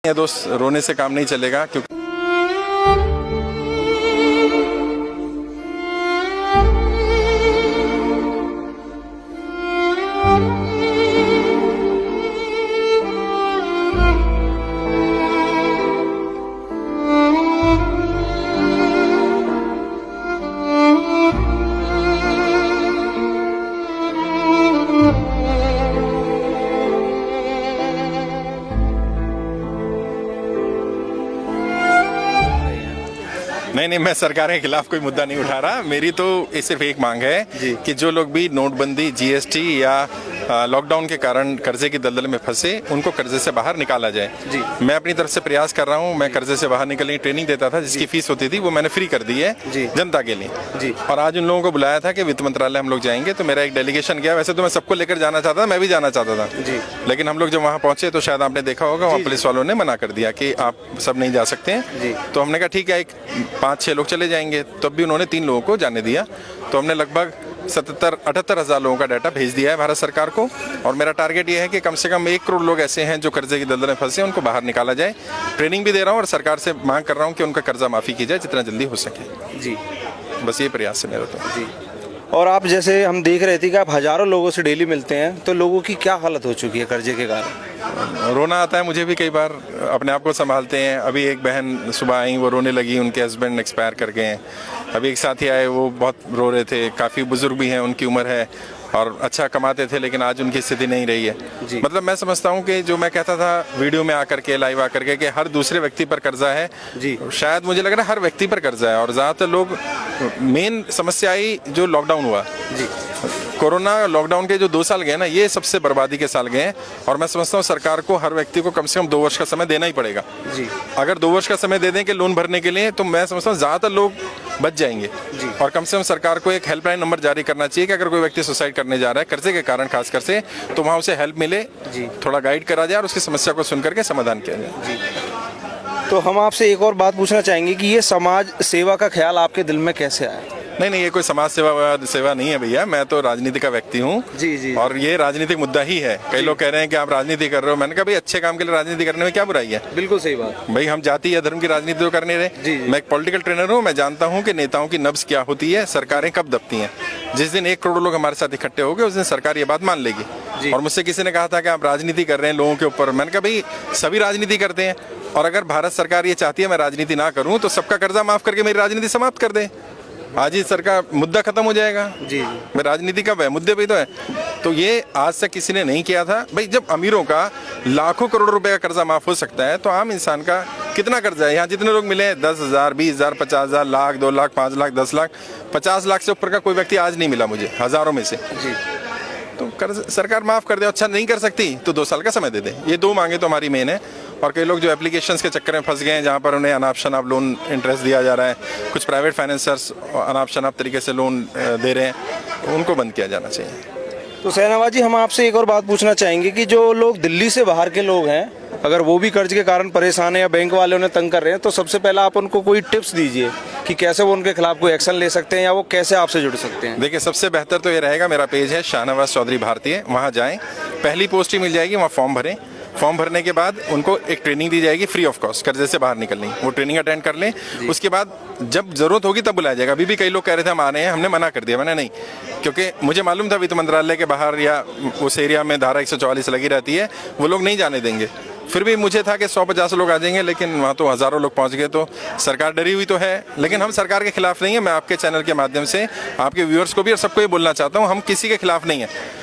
ये दोस्त, रोने से काम नहीं चलेगा क्योंकि नहीं, मैं सरकार के खिलाफ कोई मुद्दा नहीं उठा रहा। मेरी तो सिर्फ एक मांग है कि जो लोग भी नोटबंदी, जीएसटी या लॉकडाउन के कारण कर्जे की दलदल में फंसे, उनको कर्जे से बाहर निकाला जाए। मैं अपनी तरफ से प्रयास कर रहा हूं। मैं कर्जे से बाहर निकलने की ट्रेनिंग देता था, जिसकी फीस होती थी वो मैंने फ्री कर दी है जनता के लिए। और आज उन लोगों को बुलाया था कि वित्त मंत्रालय हम लोग जाएंगे, तो मेरा एक डेलीगेशन गया। वैसे तो मैं सबको लेकर जाना चाहता था, मैं भी जाना चाहता था, लेकिन हम लोग जब वहाँ पहुंचे तो शायद आपने देखा होगा, वहाँ पुलिस वालों ने मना कर दिया कि आप सब नहीं जा सकते हैं। तो हमने कहा ठीक है, एक 5-6 लोग चले जाएंगे। तब भी उन्होंने 3 लोगों को जाने दिया। तो हमने लगभग 77-78 हज़ार लोगों का डाटा भेज दिया है भारत सरकार को। और मेरा टारगेट ये है कि कम से कम 1 करोड़ लोग ऐसे हैं जो कर्जे की दलदल में फंसे, उनको बाहर निकाला जाए। ट्रेनिंग भी दे रहा हूँ और सरकार से मांग कर रहा हूँ कि उनका कर्जा माफ़ी की जाए जितना जल्दी हो सके। बस ये प्रयास है मेरा तो। और आप जैसे हम देख रहे थे कि आप हज़ारों लोगों से डेली मिलते हैं, तो लोगों की क्या हालत हो चुकी है कर्जे के कारण? रोना आता है मुझे भी कई बार। अपने आप को संभालते हैं। अभी एक बहन सुबह आई, वो रोने लगी, उनके हस्बैंड एक्सपायर कर गए हैं। अभी एक साथी आए, वो बहुत रो रहे थे। काफ़ी बुजुर्ग भी हैं, उनकी उम्र है और अच्छा कमाते थे, लेकिन आज उनकी स्थिति नहीं रही है। मतलब मैं समझता हूँ कि जो मैं कहता था वीडियो में आकर के, लाइव आकर के, कि हर दूसरे व्यक्ति पर कर्जा है, शायद मुझे लग रहा है हर व्यक्ति पर कर्जा है। और ज़्यादातर लोग, मेन समस्या आई जो लॉकडाउन हुआ, कोरोना लॉकडाउन के जो 2 साल गए ना, ये सबसे बर्बादी के साल गए हैं। और मैं समझता हूँ सरकार को हर व्यक्ति को कम से कम 2 वर्ष का समय देना ही पड़ेगा। अगर 2 वर्ष का समय दे दें कि लोन भरने के लिए, तो मैं समझता हूँ ज़्यादातर लोग बच जाएंगे। और कम से कम सरकार को एक हेल्पलाइन नंबर जारी करना चाहिए कि अगर कोई व्यक्ति सुसाइड करने जा रहा है कर्जे के कारण खासकर से, तो वहाँ उसे हेल्प मिले, थोड़ा गाइड करा जाए और उसकी समस्या को सुन करके समाधान किया जाए। तो हम आपसे एक और बात पूछना चाहेंगे कि ये समाज सेवा का ख्याल आपके दिल में कैसे आया? नहीं, ये कोई समाज सेवा नहीं है भैया। मैं तो राजनीति का व्यक्ति हूँ। और ये राजनीतिक मुद्दा ही है। कई लोग कह रहे हैं कि आप राजनीति कर रहे हो। मैंने कहा भाई, अच्छे काम के लिए राजनीति करने में क्या बुराई है? बिल्कुल सही बात भाई, हम जाति या धर्म की राजनीति तो करने रहे। मैं एक पॉलिटिकल ट्रेनर हूँ। मैं जानता हूँ कि नेताओं की नब्ज क्या होती है, सरकारें कब दबती हैं। जिस दिन 1 करोड़ लोग हमारे साथ इकट्ठे हो गए, उस दिन सरकार ये बात मान लेगी। और मुझसे किसी ने कहा था कि आप राजनीति कर रहे हैं लोगों के ऊपर। मैंने कहा भाई, सभी राजनीति करते हैं। और अगर भारत सरकार ये चाहती है मैं राजनीति ना करूं, तो सबका कर्जा माफ करके मेरी राजनीति समाप्त कर दे। आज ही सरकार, मुद्दा खत्म हो जाएगा। मैं राजनीति कब है, मुद्दे पे तो है। तो ये आज तक किसी ने नहीं किया था। भाई, जब अमीरों का लाखों करोड़ रुपए का कर्जा माफ हो सकता है, तो आम इंसान का कितना कर्जा है? यहाँ जितने लोग मिले, 10,000, 20,000, 50,000, लाख, 2 लाख, 5 लाख, 10 लाख, 50 लाख से ऊपर का कोई व्यक्ति आज नहीं मिला मुझे, हजारों में से। तो कर्ज सरकार माफ कर दे। अच्छा नहीं कर सकती तो 2 साल का समय दे दे। ये 2 मांगे तो हमारी मेन है। और कई लोग जो एप्लीकेशंस के चक्कर में फंस गए हैं, जहाँ पर उन्हें अनाप शनाप लोन इंटरेस्ट दिया जा रहा है, कुछ प्राइवेट फाइनेंसर्स अनाप शनाप तरीके से लोन दे रहे हैं, उनको बंद किया जाना चाहिए। तो शहनवाज जी, हम आपसे एक और बात पूछना चाहेंगे कि जो लोग दिल्ली से बाहर के लोग हैं, अगर वो भी कर्ज के कारण परेशान है या बैंक वाले उन्हें तंग कर रहे हैं, तो सबसे पहला आप उनको कोई टिप्स दीजिए कि कैसे वो उनके खिलाफ कोई एक्शन ले सकते हैं या वो कैसे आपसे जुड़ सकते हैं। देखिए, सबसे बेहतर तो ये रहेगा, मेरा पेज है शाहनवाज चौधरी भारतीय, वहाँ जाएं, पहली पोस्ट ही मिल जाएगी, वहाँ फॉर्म भरें। फॉर्म भरने के बाद उनको एक ट्रेनिंग दी जाएगी फ्री ऑफ कॉस्ट, कर्जे से बाहर निकलनी। वो ट्रेनिंग अटेंड कर लें। उसके बाद जब जरूरत होगी तब बुलाया जाएगा। अभी भी कई लोग कह रहे थे हम आ रहे हैं, हमने मना कर दिया। मैंने नहीं, क्योंकि मुझे मालूम था वित्त मंत्रालय के बाहर या उस एरिया में धारा 144 लगी रहती है, वो लोग नहीं जाने देंगे। फिर भी मुझे था कि 100-50 लोग आ जाएंगे, लेकिन वहाँ तो हज़ारों लोग पहुँच गए। तो सरकार डरी हुई तो है, लेकिन हम सरकार के खिलाफ नहीं है। मैं आपके चैनल के माध्यम से आपके व्यूअर्स को भी और सबको ये बोलना चाहता हूँ, हम किसी के खिलाफ नहीं है।